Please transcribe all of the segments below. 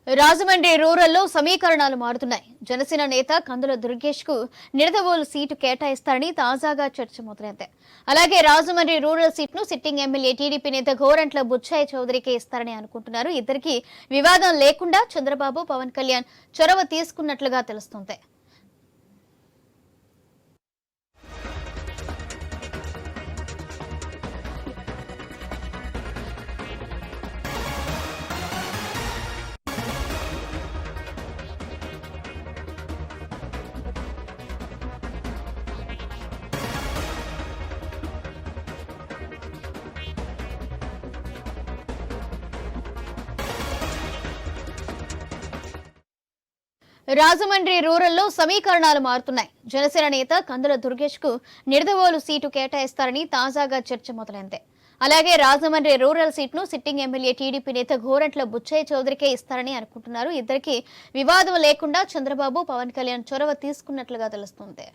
రాజమండ్రి రూరల్లో సమీకరణాలు మారుతున్నాయి. జనసేన నేత కందుల దుర్గేష్ కు నిడదవోలు సీటు కేటాయిస్తారని తాజాగా చర్చ మొదలైంది. అలాగే రాజమండ్రి రూరల్ సీట్ను సిట్టింగ్ ఎమ్మెల్యే టీడీపీ నేత గోరంట్ల బుచ్చయ్య చౌదరికి ఇస్తారని అనుకుంటున్నారు. ఇద్దరికి వివాదం లేకుండా చంద్రబాబు, పవన్ కళ్యాణ్ చొరవ తీసుకున్నట్లుగా తెలుస్తోంది. రాజమండ్రి రూరల్లో సమీకరణాలు మారుతున్నాయి. జనసేన నేత కందుల దుర్గేష్ కు నిడదవోలు సీటు కేటాయిస్తారని తాజాగా చర్చ మొదలైంది. అలాగే రాజమండ్రి రూరల్ సీట్ను సిట్టింగ్ ఎమ్మెల్యే టీడీపీ నేత గోరంట్ల బుచ్చయ్య చౌదరికే ఇస్తారని అనుకుంటున్నారు. ఇద్దరికి వివాదం లేకుండా చంద్రబాబు, పవన్ కళ్యాణ్ చొరవ తీసుకున్నట్లుగా తెలుస్తోంది.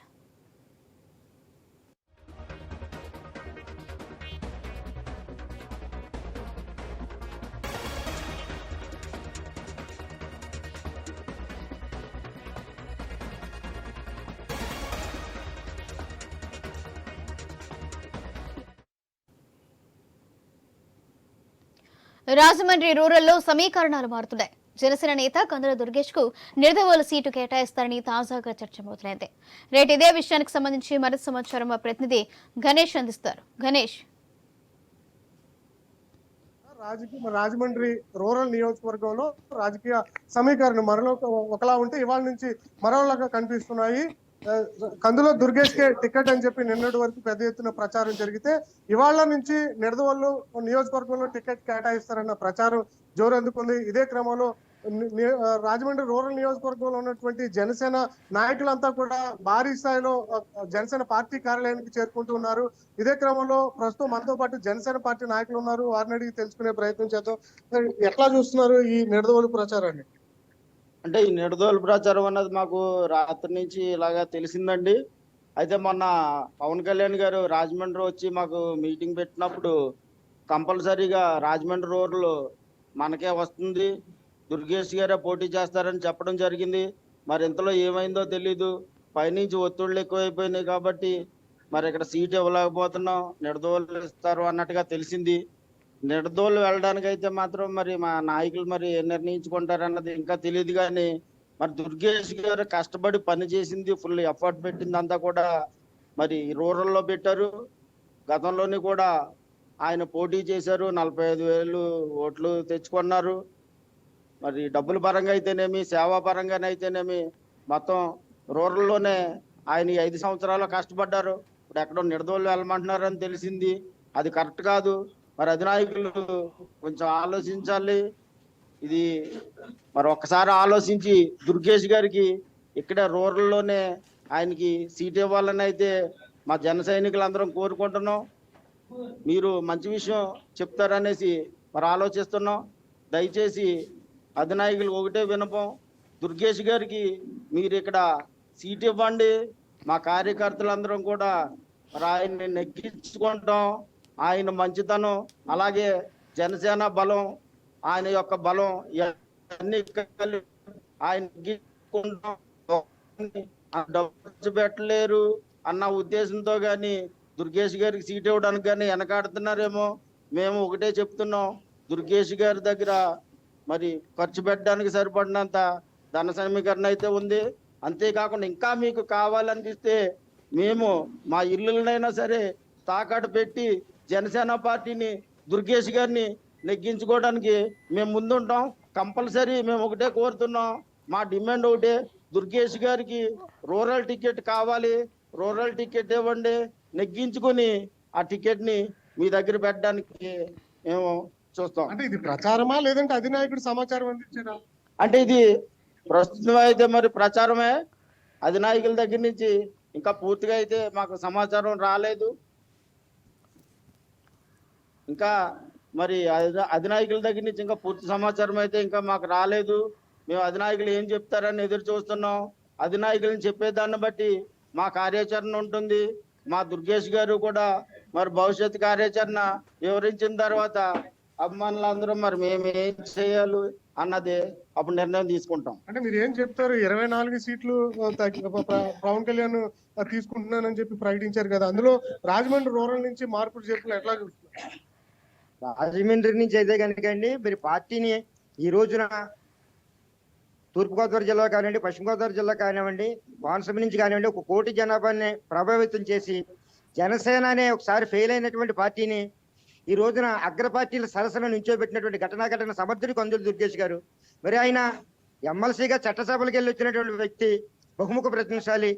రాజమండ్రి రూరల్లో సమీకరణాలు మారుతున్నాయి. జనసేన నేత కందుల దుర్గేష్ కు నిడదవోలు సీటు కేటాయిస్తారని తాజాగా చర్చ మొదలైంది. రేటు ఇదే విషయానికి సంబంధించి మరింత సమాచారం మా ప్రతినిధి గణేష్ అందిస్తారు. గణేష్, రాజమండ్రి రూరల్ నియోజకవర్గంలో రాజకీయ సమీకరణ మరో ఒకలా ఉంటే ఇవాళ నుంచి మరోలాగా కనిపిస్తున్నాయి. కందుల దుర్గేష్ కే టికెట్ అని చెప్పి నిన్నటి వరకు పెద్ద ఎత్తున ప్రచారం జరిగితే ఇవాళ నుంచి నిడదవోలు నియోజకవర్గంలో టికెట్ కేటాయిస్తారన్న ప్రచారం జోరందుకుంది. ఇదే క్రమంలో రాజమండ్రి రూరల్ నియోజకవర్గంలో ఉన్నటువంటి జనసేన నాయకులంతా కూడా భారీ స్థాయిలో జనసేన పార్టీ కార్యాలయానికి చేరుకుంటూ ఉన్నారు. ఇదే క్రమంలో ప్రస్తుతం మనతో పాటు జనసేన పార్టీ నాయకులు ఉన్నారు. వారిని అడిగి తెలుసుకునే ప్రయత్నం చేద్దాం. ఎట్లా చూస్తున్నారు ఈ నిడదవోలు ప్రచారాన్ని? అంటే ఈ నిడదవోలు ప్రచారం అన్నది మాకు రాత్రి నుంచి ఇలాగా తెలిసిందండి. అయితే మొన్న పవన్ కళ్యాణ్ గారు రాజమండ్రి వచ్చి మాకు మీటింగ్ పెట్టినప్పుడు కంపల్సరీగా రాజమండ్రి రూరల్ మనకే వస్తుంది, దుర్గేష్ గారే పోటీ చేస్తారని చెప్పడం జరిగింది. మరి ఇంతలో ఏమైందో తెలీదు. పైనుంచి ఒత్తిళ్ళు ఎక్కువైపోయినాయి కాబట్టి మరి ఇక్కడ సీట్ ఇవ్వలేకపోతున్నాం, నిడదవోలు ఇస్తారు అన్నట్టుగా తెలిసింది. నిడదవోలు వెళ్ళడానికి అయితే మాత్రం మరి మా నాయకులు మరి నిర్ణయించుకుంటారన్నది ఇంకా తెలియదు. కానీ మరి దుర్గేష్ గారు కష్టపడి పని చేసింది, ఫుల్ ఎఫర్ట్ పెట్టింది అంతా కూడా మరి రూరల్లో పెట్టారు. గతంలోని కూడా ఆయన పోటీ చేశారు, 45,000 ఓట్లు తెచ్చుకున్నారు. మరి డబ్బుల పరంగా అయితేనేమి, సేవా పరంగానైతేనేమి మొత్తం రూరల్లోనే ఆయన 5 సంవత్సరాలు కష్టపడ్డారు. ఇప్పుడు ఎక్కడో నిడదవోలు వెళ్ళమంటున్నారని తెలిసింది. అది కరెక్ట్ కాదు. మరి అధినాయకులు కొంచెం ఆలోచించాలి. ఇది మరి ఒక్కసారి ఆలోచించి దుర్గేష్ గారికి ఇక్కడ రూరల్లోనే ఆయనకి సీట్ ఇవ్వాలని అయితే మా జన సైనికులందరం కోరుకుంటున్నాం. మీరు మంచి విషయం చెప్తారనేసి మరి ఆలోచిస్తున్నాం. దయచేసి అధినాయకులు ఒకటే వినపం, దుర్గేష్ గారికి మీరు ఇక్కడ సీట్ ఇవ్వండి. మా కార్యకర్తలందరం కూడా మరి ఆయన్ని నెగ్గించుకుంటాం. ఆయన మంచితనం, అలాగే జనసేన బలం, ఆయన యొక్క బలం అన్ని ఆయన డబ్బు పెట్టలేరు అన్న ఉద్దేశంతో కానీ దుర్గేష్ గారికి సీట్ ఇవ్వడానికి కానీ వెనకాడుతున్నారేమో. మేము ఒకటే చెప్తున్నాం, దుర్గేష్ గారి దగ్గర మరి ఖర్చు పెట్టడానికి సరిపడినంత ధన సమీకరణ అయితే ఉంది. అంతేకాకుండా ఇంకా మీకు కావాలనిపిస్తే మేము మా ఇల్లులనైనా సరే తాకట్టు పెట్టి జనసేన పార్టీని, దుర్గేష్ గారిని నెగ్గించుకోవడానికి మేము ముందుంటాం. కంపల్సరీ మేము ఒకటే కోరుతున్నాం, మా డిమాండ్ ఒకటే, దుర్గేష్ గారికి రూరల్ టికెట్ కావాలి, రూరల్ టికెట్ ఇవ్వండి, నెగ్గించుకుని ఆ టికెట్ ని మీ దగ్గర పెట్టడానికి మేము చూస్తాం. అంటే ఇది ప్రచారమా లేదంటే అధినాయకుడు సమాచారం అందించారా? అంటే ఇది ప్రస్తుతం అయితే మరి ప్రచారమే. అధినాయకుల దగ్గర నుంచి ఇంకా పూర్తిగా అయితే మాకు సమాచారం రాలేదు. ఇంకా మరి అధినాయకుల దగ్గర నుంచి ఇంకా పూర్తి సమాచారం అయితే ఇంకా మాకు రాలేదు. మేము అధినాయకులు ఏం చెప్తారని ఎదురు చూస్తున్నాం. అధినాయకులను చెప్పేదాన్ని బట్టి మా కార్యాచరణ ఉంటుంది. మా దుర్గేష్ గారు కూడా మరి భవిష్యత్ కార్యాచరణ వివరించిన తర్వాత అభిమానులందరూ మరి మేము ఏం చేయాలి అన్నది అప్పుడు నిర్ణయం తీసుకుంటాం. అంటే మీరు ఏం చెప్తారు? 24 సీట్లు పవన్ కళ్యాణ్ తీసుకుంటున్నానని చెప్పి ప్రకటించారు కదా, అందులో రాజమండ్రి రూరల్ నుంచి మార్పులు చేర్పులు ఎట్లా చూస్తున్నారు? రాజమండ్రి నుంచి అయితే కనుకండి మరి పార్టీని ఈ రోజున తూర్పుగోదావరి జిల్లా కానివ్వండి, పశ్చిమ గోదావరి జిల్లా కానివ్వండి, కోనసీమ నుంచి కానివ్వండి, 1 కోటి జనాభాని ప్రభావితం చేసి జనసేన అనే ఒకసారి ఫెయిల్ అయినటువంటి పార్టీని ఈ రోజున అగ్ర పార్టీల సరసన నుంచోబెట్టినటువంటి ఘటన సమర్థుడు కందులు దుర్గేష్ గారు. మరి ఆయన ఎమ్మెల్సీగా చట్టసభలకు వెళ్ళి వచ్చినటువంటి వ్యక్తి, బహుముఖ ప్రతినిశాలి.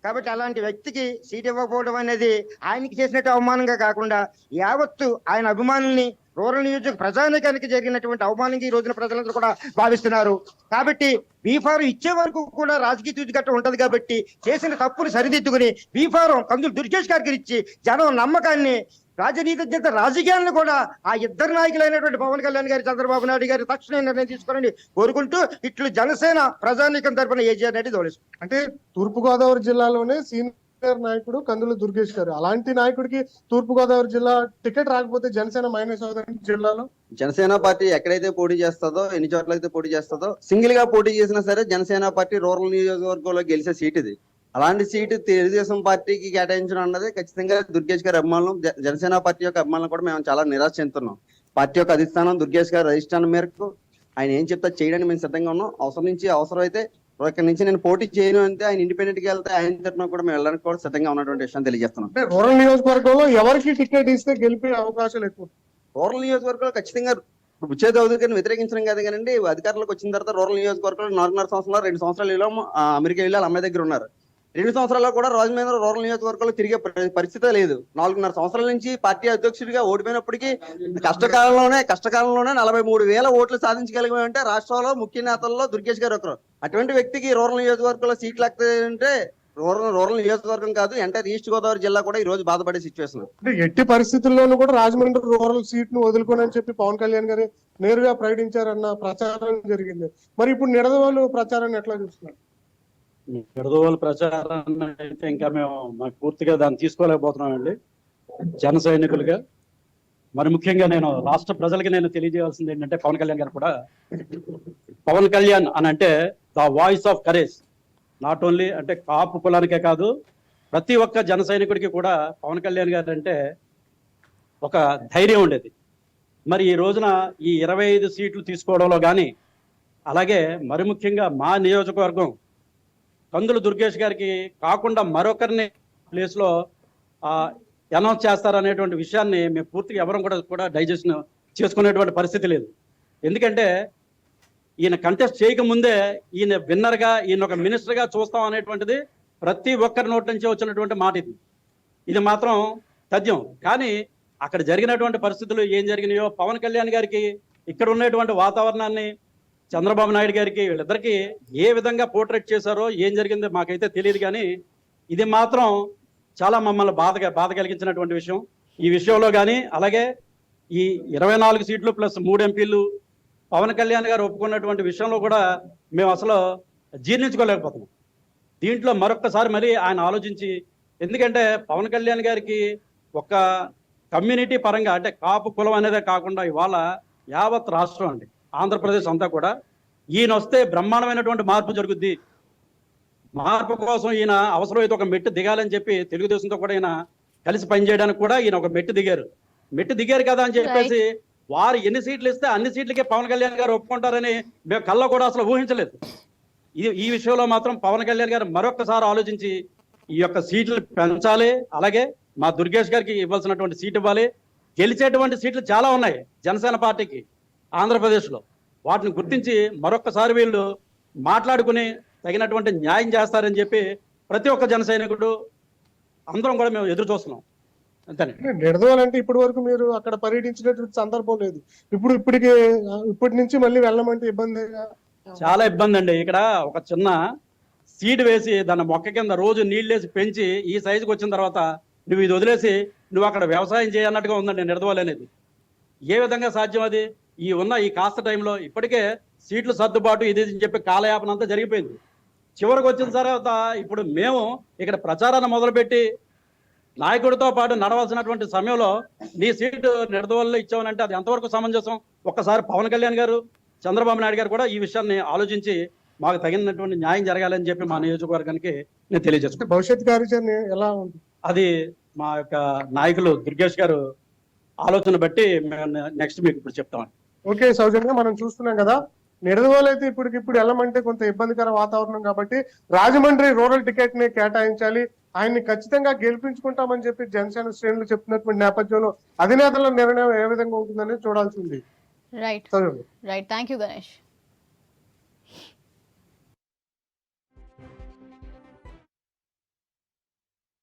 కాబట్టి అలాంటి వ్యక్తికి సీట్ ఇవ్వకపోవడం అనేది ఆయనకి చేసినట్టు అవమానంగా కాకుండా యావత్తు ఆయన అభిమానుల్ని, రూరల్ నియోజక ప్రజానికానికి జరిగినటువంటి అవమానంగా ఈ రోజున ప్రజలందరూ కూడా భావిస్తున్నారు. కాబట్టి బీఫారం ఇచ్చే వరకు కూడా రాజకీయ తుదిగట్ట ఉంటది. కాబట్టి చేసిన తప్పును సరిదిద్దుకుని బీఫారం కందులు దుర్గేష్ గారికి ఇచ్చి జనం నమ్మకాన్ని, రాజనీతిజ్ఞత, రాజకీయాలను కూడా ఆ ఇద్దరు నాయకులైనటువంటి పవన్ కళ్యాణ్ గారి, చంద్రబాబు నాయుడు గారి తక్షణ నిర్ణయం తీసుకోవాలని కోరుకుంటూ ఇట్లు జనసేన ప్రజానీకం తరపున ఏజీఆర్ రెడ్డి దోలేసు. అంటే తూర్పుగోదావరి జిల్లాలోనే సీనియర్ నాయకుడు కందులు దుర్గేష్ గారు, అలాంటి నాయకుడికి తూర్పుగోదావరి జిల్లా టికెట్ రాకపోతే జనసేన మైనస్ అవుతుంది. జిల్లాలో జనసేన పార్టీ ఎక్కడైతే పోటీ చేస్తుందో, ఎన్ని చోట్ల అయితే పోటీ చేస్తుందో, సింగిల్ గా పోటీ చేసినా సరే జనసేన పార్టీ రూరల్ నియోజకవర్గంలో గెలిచే సీట్ ఇది. అలాంటి సీటు తెలుగుదేశం పార్టీకి కేటాయించడం అన్నది ఖచ్చితంగా దుర్గేష్ గారి అభిమానులు, జనసేన పార్టీ యొక్క అభిమానులు కూడా మేము చాలా నిరాశ చెందుతున్నాం. పార్టీ యొక్క అధిష్టానం దుర్గేష్ గారి అధిష్టానం మేరకు ఆయన ఏం చెప్తా చేయడానికి మేము సిద్ధంగా ఉన్నాం. అవసరం అయితే ఇక్కడ నుంచి నేను పోటీ చేయను అంటే ఆయన ఇండిపెండెంట్ గా వెళ్తే ఆయన తరఫున కూడా మేము వెళ్ళడానికి కూడా సిద్ధంగా ఉన్నటువంటి విషయం తెలియజేస్తున్నాం. అంటే రూరల్ నియోజకవర్గంలో ఎవరికి టికెట్ ఇస్తే గెలిపే అవకాశాలు ఎక్కువ? రూరల్ నియోజకవర్గంలో ఖచ్చితంగా బుచ్చే చౌదరి గారిని వ్యతిరేకించడం కాదు కానీ అధికారులకు వచ్చిన తర్వాత రూరల్ నియోజకవర్గంలో 4.5 సంవత్సరాలు 2 సంవత్సరాలు అమెరికా వెళ్ళి వాళ్ళ అమ్మాయి దగ్గర ఉన్నారు. 2 సంవత్సరాల్లో కూడా రాజమండ్రి రూరల్ నియోజకవర్గంలో తిరిగే పరిస్థితే లేదు. 4.5 సంవత్సరాల నుంచి పార్టీ అధ్యక్షుడిగా ఓడిపోయినప్పటికీ కష్టకాలంలోనే 43,000 ఓట్లు సాధించగలిగామంటే రాష్ట్రంలో ముఖ్య నేతల్లో దుర్గేష్ గారు ఒకరు. అటువంటి వ్యక్తికి రూరల్ నియోజకవర్గంలో సీట్లు అంటే రూరల్ నియోజకవర్గం కాదు, ఎంటైర్ ఈస్ట్ గోదావరి జిల్లా కూడా ఈ రోజు బాధపడే సిచ్యువేషన్. అంటే ఎట్టి పరిస్థితుల్లోనూ కూడా రాజమండ్రి రూరల్ సీట్ ను వదులుకోనని చెప్పి పవన్ కళ్యాణ్ గారు నేరుగా ప్రకటించారన్న ప్రచారం జరిగింది. మరి ఇప్పుడు నిడదవోలు ప్రచారాన్ని ఎట్లా చూస్తున్నారు? నిడదవోలు ప్రచారాన్ని అయితే ఇంకా మాకు పూర్తిగా దాన్ని తీసుకోలేకపోతున్నామండి. జన సైనికులుగా మరి ముఖ్యంగా నేను రాష్ట్ర ప్రజలకి నేను తెలియజేయాల్సింది ఏంటంటే, పవన్ కళ్యాణ్ గారు కూడా, పవన్ కళ్యాణ్ అని అంటే the voice of courage. Not only అంటే కాపు కులానికే కాదు, ప్రతి ఒక్క జన సైనికుడికి కూడా పవన్ కళ్యాణ్ గారు అంటే ఒక ధైర్యం ఉండేది. మరి ఈ రోజున ఈ 25 సీట్లు తీసుకోవడంలో కానీ, అలాగే మరి ముఖ్యంగా మా నియోజకవర్గం కందులు దుర్గేష్ గారికి కాకుండా మరొకరిని ప్లేస్లో అనౌన్స్ చేస్తారనేటువంటి విషయాన్ని మేము పూర్తిగా ఎవరం కూడా డైజెషన్ చేసుకునేటువంటి పరిస్థితి లేదు. ఎందుకంటే ఈయన కంటెస్ట్ చేయకముందే ఈయన విన్నర్గా, ఈయన ఒక మినిస్టర్గా చూస్తాం అనేటువంటిది ప్రతి ఒక్కరి నోటి నుంచి వచ్చినటువంటి మాట. ఇది మాత్రం తథ్యం. కానీ అక్కడ జరిగినటువంటి పరిస్థితులు ఏం జరిగినాయో, పవన్ కళ్యాణ్ గారికి ఇక్కడ ఉన్నటువంటి వాతావరణాన్ని, చంద్రబాబు నాయుడు గారికి, వీళ్ళిద్దరికి ఏ విధంగా పోర్ట్రేట్ చేశారో ఏం జరిగిందో మాకైతే తెలియదు. కానీ ఇది మాత్రం చాలా మమ్మల్ని బాధ కలిగించినటువంటి విషయం. ఈ విషయంలో కానీ, అలాగే ఈ 24 సీట్లు ప్లస్ 3 ఎంపీలు పవన్ కళ్యాణ్ గారు ఒప్పుకున్నటువంటి విషయంలో కూడా మేము అసలు జీర్ణించుకోలేకపోతున్నాం. దీంట్లో మరొక్కసారి మరి ఆయన ఆలోచించి, ఎందుకంటే పవన్ కళ్యాణ్ గారికి ఒక కమ్యూనిటీ పరంగా అంటే కాపు కులం అనేదే కాకుండా ఇవాళ యావత్ రాష్ట్రం అండి, ఆంధ్రప్రదేశ్ అంతా కూడా ఈయన వస్తే బ్రహ్మాండమైనటువంటి మార్పు జరుగుద్ది. మార్పు కోసం ఈయన అవసరమైతే ఒక మెట్టు దిగాలని చెప్పి తెలుగుదేశంతో కూడా ఈయన కలిసి పనిచేయడానికి కూడా ఈయన ఒక మెట్టు దిగారు కదా అని చెప్పేసి వారు ఎన్ని సీట్లు ఇస్తే అన్ని సీట్లకే పవన్ కళ్యాణ్ గారు ఒప్పుకుంటారని మేము కల్లో కూడా అసలు ఊహించలేదు. ఈ విషయంలో మాత్రం పవన్ కళ్యాణ్ గారు మరొకసారి ఆలోచించి ఈ యొక్క సీట్లు పెంచాలి, అలాగే మా దుర్గేష్ గారికి ఇవ్వాల్సినటువంటి సీట్ ఇవ్వాలి. గెలిచేటువంటి సీట్లు చాలా ఉన్నాయి జనసేన పార్టీకి ఆంధ్రప్రదేశ్లో. వాటిని గుర్తించి మరొకసారి వీళ్ళు మాట్లాడుకుని తగినటువంటి న్యాయం చేస్తారని చెప్పి ప్రతి ఒక్క జన సైనికుడు అందరం కూడా మేము ఎదురు చూస్తున్నాం. అంతేనే. నిడదవోలంటే ఇప్పటి వరకు మీరు అక్కడ పర్యటించినటువంటి సందర్భం లేదు. ఇప్పటి నుంచి మళ్ళీ వెళ్ళమంటే ఇబ్బంది? చాలా ఇబ్బంది అండి. ఇక్కడ ఒక చిన్న సీడ్ వేసి దాని మొక్క కింద రోజు నీళ్ళేసి పెంచి ఈ సైజుకి వచ్చిన తర్వాత నువ్వు ఇది వదిలేసి నువ్వు అక్కడ వ్యవసాయం చేయన్నట్టుగా ఉందండి నిడదవోలు అనేది. ఏ విధంగా సాధ్యం అది? ఈ కాస్త టైంలో ఇప్పటికే సీట్లు సర్దుబాటు ఇది అని చెప్పి కాలయాపన అంతా జరిగిపోయింది. చివరికి వచ్చిన తర్వాత ఇప్పుడు మేము ఇక్కడ ప్రచారాన్ని మొదలుపెట్టి నాయకుడితో పాటు నడవాల్సినటువంటి సమయంలో నీ సీటు నిడదవోలులో ఇచ్చావనంటే అది ఎంతవరకు సమంజసం? ఒక్కసారి పవన్ కళ్యాణ్ గారు, చంద్రబాబు నాయుడు గారు కూడా ఈ విషయాన్ని ఆలోచించి మాకు తగినటువంటి న్యాయం జరగాలని చెప్పి మా నియోజకవర్గానికి నేను తెలియజేసుకుంటాను. భవిష్యత్ కార్యాచరణ ఎలా ఉంటుంది? అది మా యొక్క నాయకులు దుర్గేష్ గారు ఆలోచన బట్టి మేము నెక్స్ట్ మీకు ఇప్పుడు చెప్తామండి. ఓకే సౌజన్య, మనం చూస్తున్నాం కదా, నిడదవోలు అయితే ఇప్పటికిప్పుడు వెళ్ళమంటే కొంత ఇబ్బందికర వాతావరణం కాబట్టి రాజమండ్రి రూరల్ టికెట్ ని కేటాయించాలి, ఆయన్ని ఖచ్చితంగా గెలిపించుకుంటామని చెప్పి జనసేన శ్రేణులు చెప్తున్నటువంటి నేపథ్యంలో అధినేతల నిర్ణయం ఏ విధంగా ఉంటుందని చూడాల్సి ఉంది. Right, thank you Ganesh.